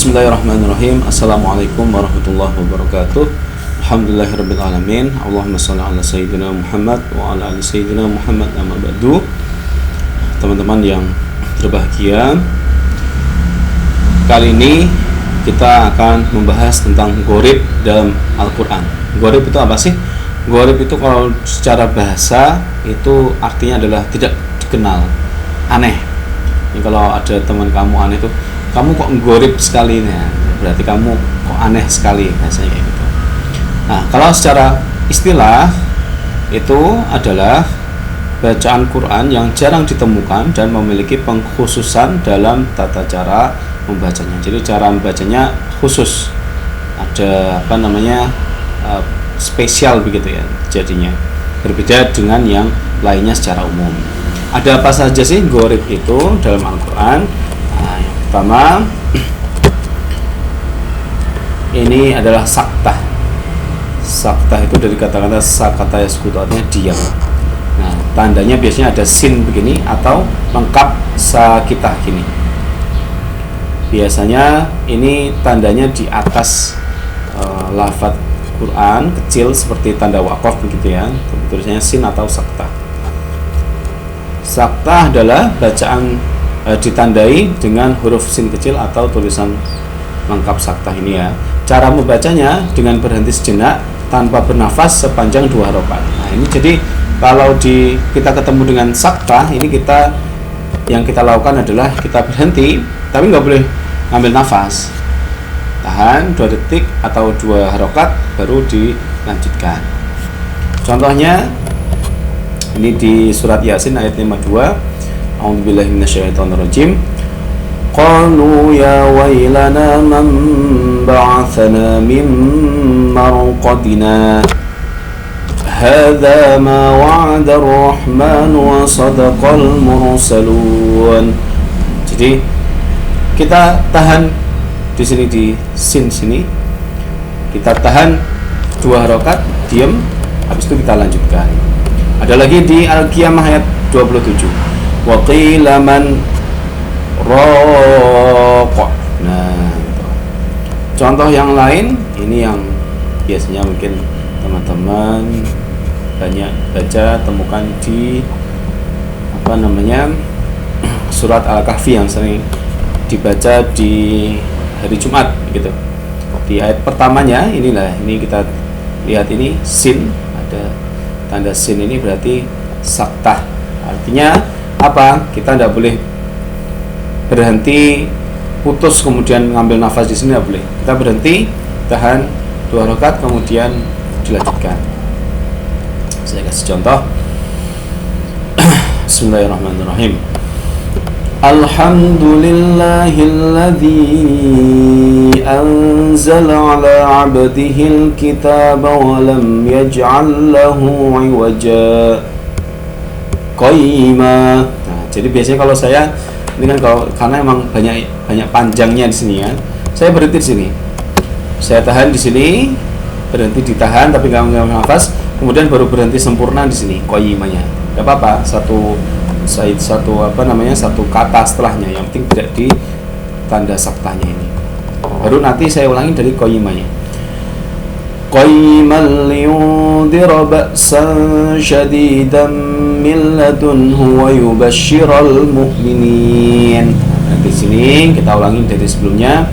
Bismillahirrahmanirrahim. Assalamualaikum warahmatullahi wabarakatuh. Alhamdulillahirrabbilalamin. Allahumma salli ala sayyidina Muhammad wa ala ali sayyidina Muhammad, amma ba'du. Teman-teman yang berbahagia, kali ini kita akan membahas tentang gharib dalam Al-Quran. Gharib itu apa sih? Gharib itu kalau secara bahasa itu artinya adalah tidak dikenal, aneh. Ini kalau ada teman kamu aneh itu, kamu kok gharib sekali nih, berarti kamu kok aneh sekali, biasanya kayak gitu. Nah, kalau secara istilah itu adalah bacaan Quran yang jarang ditemukan dan memiliki pengkhususan dalam tata cara membacanya. Jadi cara membacanya khusus, ada spesial begitu ya, jadinya berbeda dengan yang lainnya secara umum. Ada apa saja sih gharib itu dalam Al-Quran? Nah, yang pertama ini adalah saktah. Saktah itu dari kata-kata sakata yaskutu, artinya diam. Nah, tandanya biasanya ada sin begini atau lengkap sakitah gini. Biasanya ini tandanya di atas lafaz Quran kecil seperti tanda wakaf begitu ya, tulisannya sin atau saktah. Saktah adalah bacaan ditandai dengan huruf sin kecil atau tulisan lengkap saktah ini ya. Cara membacanya dengan berhenti sejenak tanpa bernafas sepanjang 2 rakaat. Nah, ini jadi kalau kita ketemu dengan saktah ini, yang kita lakukan adalah kita berhenti, tapi nggak boleh ngambil nafas, tahan 2 detik atau 2 rakaat baru dilanjutkan. Contohnya ini di surat Yasin ayat 52. A'udzubillahi minasyaitonirrajim. Qalu ya wailana man ba'athana min marqadina hadza ma wa'ada ar-rahman wa sadaqal mursalun. Jadi kita tahan di sini, di sin sini kita tahan 2 rakaat, diam, habis itu kita lanjutkan. Ada lagi di Al-Qiyamah ayat 27. Wa qila man raqa. Nah, gitu. Contoh yang lain ini yang biasanya mungkin teman-teman banyak baca, temukan di surat Al-Kahfi yang sering dibaca di hari Jumat gitu. Di ayat pertamanya ini kita lihat ini sin, ada tanda sin, ini berarti saktah. Artinya apa? Kita tidak boleh berhenti, putus kemudian ngambil nafas di sini, tidak boleh. Kita berhenti, tahan 2 rakaat kemudian dilanjutkan. Saya kasih contoh. Bismillahirrahmanirrahim. Alhamdulillahilladzi anzala ala 'abdihil kitaba wa lam yaj'al lahu 'iwaja qayyima. Nah, jadi biasanya kalau saya ini kan karena emang banyak panjangnya di sini kan, saya berhenti di sini, saya tahan di sini, berhenti ditahan tapi nggak ngambil nafas, kemudian baru berhenti sempurna di sini qayyimanya. Nggak apa-apa, satu kata setelahnya, yang penting tidak di tanda saktahnya ini. Baru nanti saya ulangi dari qayyimanya. Qayyiman liyundira ba'san syadidan min ladunhu wa yubashshiral mu'minin. Nah, di sini kita ulangi dari sebelumnya.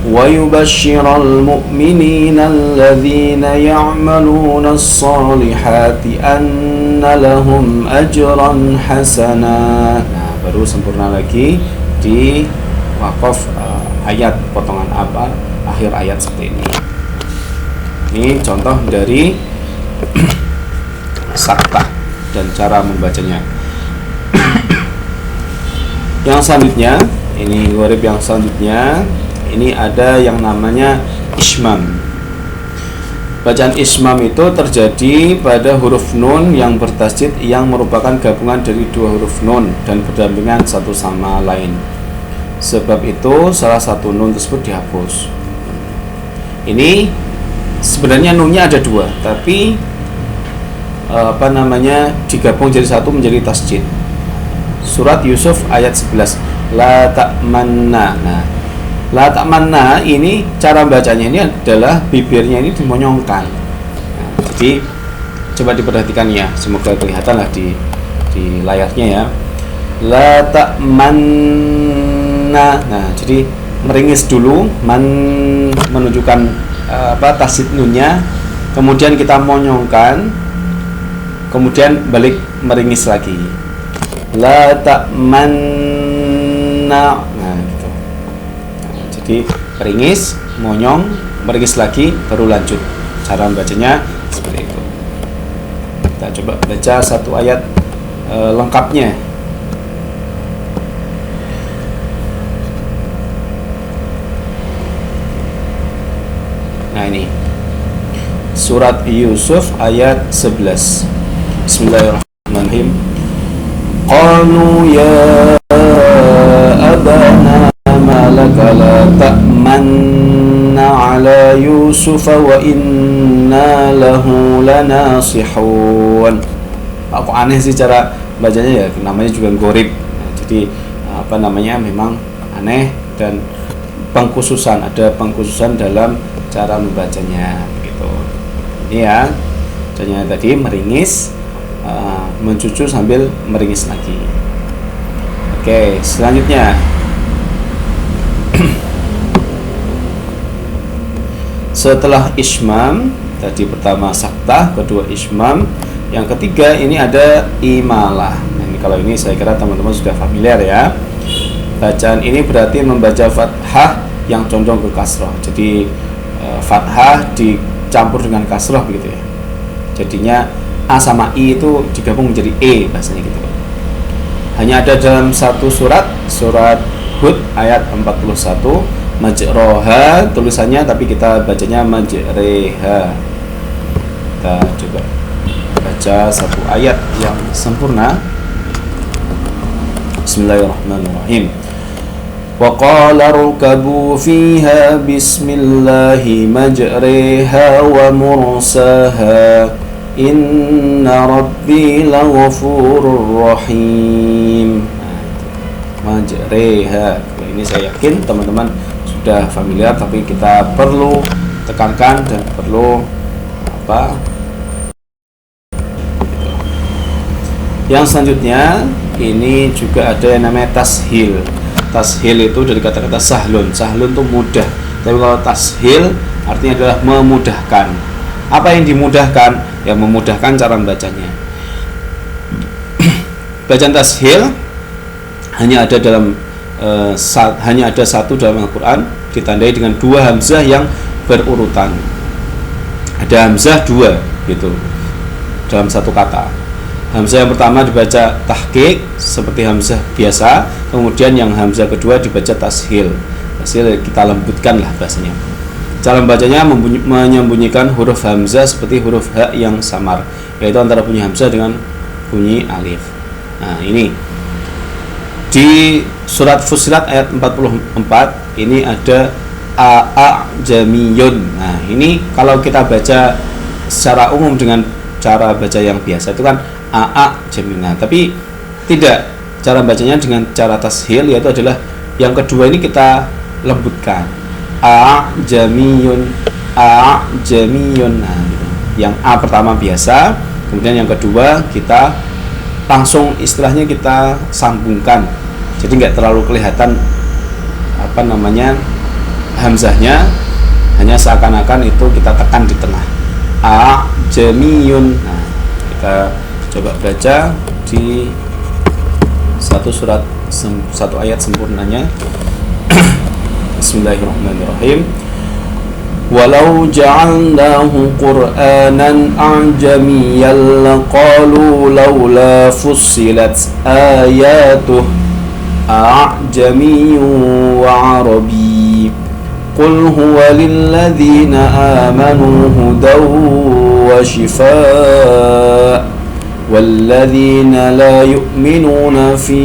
Wa yubashshiral mu'minina alladzina ya'maluna as-salihati anna lahum ajran hasana. Nah, baru sempurna lagi di wakaf ayat potongan akhir ayat seperti ini. Ini contoh dari saktah dan cara membacanya. Yang selanjutnya, ini gharib yang selanjutnya, ini ada yang namanya ismam. Bacaan ismam itu terjadi pada huruf nun yang bertasydid yang merupakan gabungan dari 2 huruf nun dan berdampingan satu sama lain. Sebab itu salah satu nun tersebut dihapus. Ini sebenarnya nunnya ada 2, tapi digabung jadi satu menjadi tasydid. Surat Yusuf ayat 11, la ta'manna. Nah, La ta'manna ini cara bacanya ini adalah bibirnya ini dimonyongkan. Nah, jadi coba diperhatikan ya, semoga kelihatan lah di layarnya ya. La ta'manna. Nah, jadi meringis dulu, menunjukkan tasdid nunnya, kemudian kita monyongkan, kemudian balik meringis lagi. La ta'manna. Nah, gitu. Nah, jadi meringis, monyong, meringis lagi, baru lanjut. Cara membacanya seperti itu. Kita coba baca satu ayat lengkapnya. Nah, ini surat Yusuf ayat 11. Bismillahirrahmanirrahim. Qalu ya abana malaka la ta'manna ala Yusuf wa inna lahu lanasihun. Aku aneh sih cara bacanya ya, namanya juga gorib. Nah, jadi memang aneh dan ada pengkhususan dalam cara membacanya gitu. Ini ya, bacanya tadi meringis, mencucu sambil meringis lagi. Oke, selanjutnya setelah ismam, tadi pertama saktah, kedua ismam, yang ketiga ini ada imalah. Nah, ini kalau ini saya kira teman-teman sudah familiar ya. Bacaan ini berarti membaca fathah yang condong ke kasroh. Jadi fathah dicampur dengan kasroh begitu ya. Jadinya A sama I itu digabung menjadi E bahasanya gitu. Hanya ada dalam satu surat Hud ayat 41, majroha tulisannya, tapi kita bacanya majreha. Kita coba baca satu ayat yang sempurna. Bismillahirrahmanirrahim. Wa qala rukabu fiha bismillahi majriha wa mursaha inna rabbi laghafurur rahim. Majriha. Ini saya yakin teman-teman sudah familiar, tapi kita perlu tekankan dan perlu Yang selanjutnya ini juga ada yang namanya tashil. Tashil itu dari kata-kata sahlun. Sahlun itu mudah. Tapi kalau tashil artinya adalah memudahkan. Apa yang dimudahkan? Yang memudahkan cara membacanya. Bacaan tashil hanya ada satu dalam Al-Quran, ditandai dengan dua hamzah yang berurutan. Ada hamzah dua gitu dalam satu kata. Hamzah yang pertama dibaca tahqiq seperti hamzah biasa, kemudian yang hamzah kedua dibaca tashil. Tashil kita lembutkan lah bahasanya. Cara membacanya menyembunyikan huruf hamzah seperti huruf ha yang samar, yaitu antara bunyi hamzah dengan bunyi alif. Nah, ini di surat Fussilat ayat 44 ini ada a'jamiyun. Nah, ini kalau kita baca secara umum dengan cara baca yang biasa itu kan a'jamiyun. Tapi tidak, cara bacanya dengan cara tashil, yaitu adalah yang kedua ini kita lembutkan. A'jamiyun. Nah, gitu. Yang A pertama biasa, kemudian yang kedua kita langsung istilahnya kita sambungkan. Jadi nggak terlalu kelihatan hamzahnya, hanya seakan-akan itu kita tekan di tengah. A'jamiyun. Nah, kita coba baca di satu ayat sempurnanya. Bismillahirrahmanirrahim. Walau ja'alnahu Qur'anan a'jamiyyan laqalu laula fussilat ayatuh a'jamiyyun wa 'arabiy. Qul huwa lilladzina amanu hudaw wa shifaa والذين لا يؤمنون في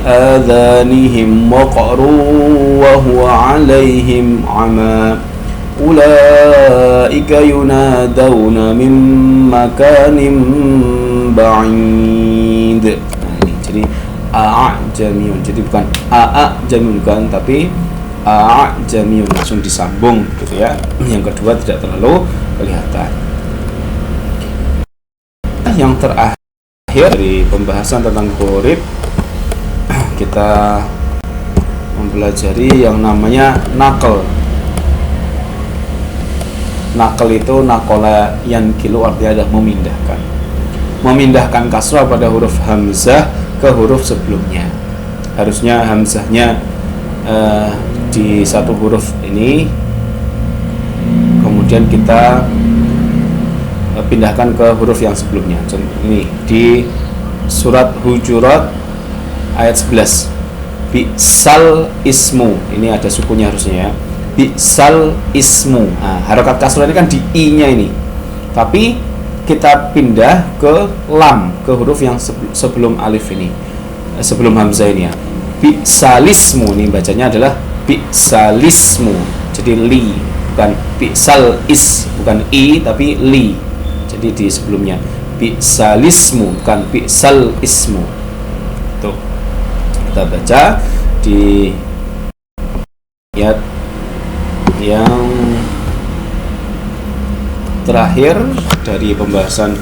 آذانهم وقر وهو عليهم عمى أولئك ينادون من مكان بعيد. Nah, ini jadi a'jamiyun, jadi bukan a'jamiyun bukan, tapi a'jamiyun, langsung disambung gitu ya. Yang kedua tidak terlalu kelihatan. Yang terakhir dari pembahasan tentang gharib, kita mempelajari yang namanya naql. Naql itu naqala yanqilu, artinya adalah memindahkan kasrah pada huruf hamzah ke huruf sebelumnya. Harusnya hamzahnya di satu huruf ini, kemudian kita pindahkan ke huruf yang sebelumnya. Contoh ini di surat Hujurat ayat 11, bi'sal ismu, ini ada sukunya harusnya ya, bi'sal ismu. Nah, harokat kasrah ini kan di i-nya ini, tapi kita pindah ke lam, ke huruf yang sebelum alif ini, sebelum hamzah ini ya. Bi'salismu, ini bacanya adalah bi'salismu, jadi li, bukan bi'sal is, bukan i tapi li, jadi di sebelumnya bi'salismu, bukan bi'sal ismu. Tuh, kita baca di ayat yang terakhir dari pembahasan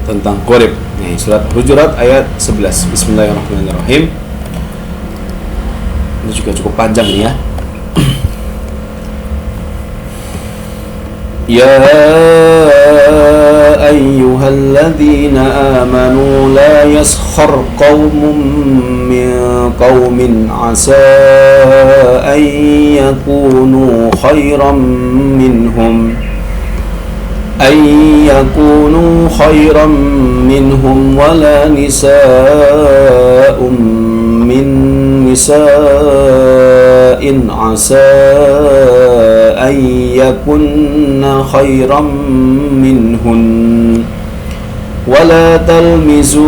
tentang gharib. Nih, surat Hujurat ayat 11. Bismillahirrahmanirrahim. Ini juga cukup panjang nih ya. Ya ayyuhalladzina amanu la yaskhar qaumun min qaumin asa an yakunu khairan minhum wala nisa'un min nisa'in asa an yakunna khairan minhun wala talmizu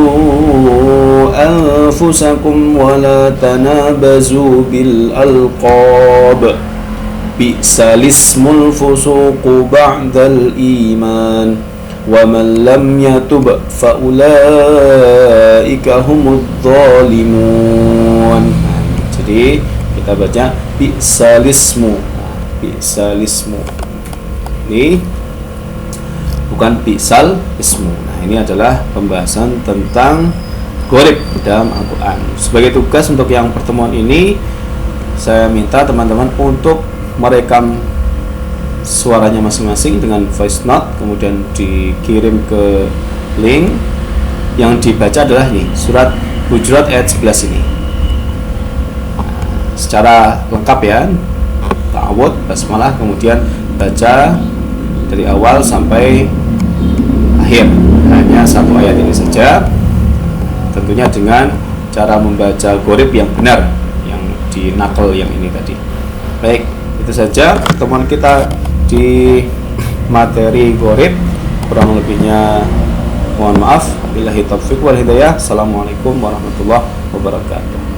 anfusakum wala tanabazu bil alqab bi'salismul fusuqu ba'dal iman wa man lam yatub fa ulaika humudz zalimun. Jadi kita baca bi'salismu. Bi'salismu. Ini bukan bi'sal ismu. Nah, ini adalah pembahasan tentang gharib dalam Al-Qur'an. Sebagai tugas untuk yang pertemuan ini, saya minta teman-teman untuk merekam suaranya masing-masing dengan voice note, kemudian dikirim ke link. Yang dibaca adalah ini, surat Hujurat ayat 11 ini. Nah, secara lengkap ya, ta'awud, basmalah, kemudian baca dari awal sampai akhir, hanya satu ayat ini saja, tentunya dengan cara membaca gharib yang benar, yang di naql yang ini tadi. Baik, itu saja pertemuan kita di materi gharib. Kurang lebihnya mohon maaf. Billahi taufiq wal hidayah. Assalamualaikum warahmatullahi wabarakatuh.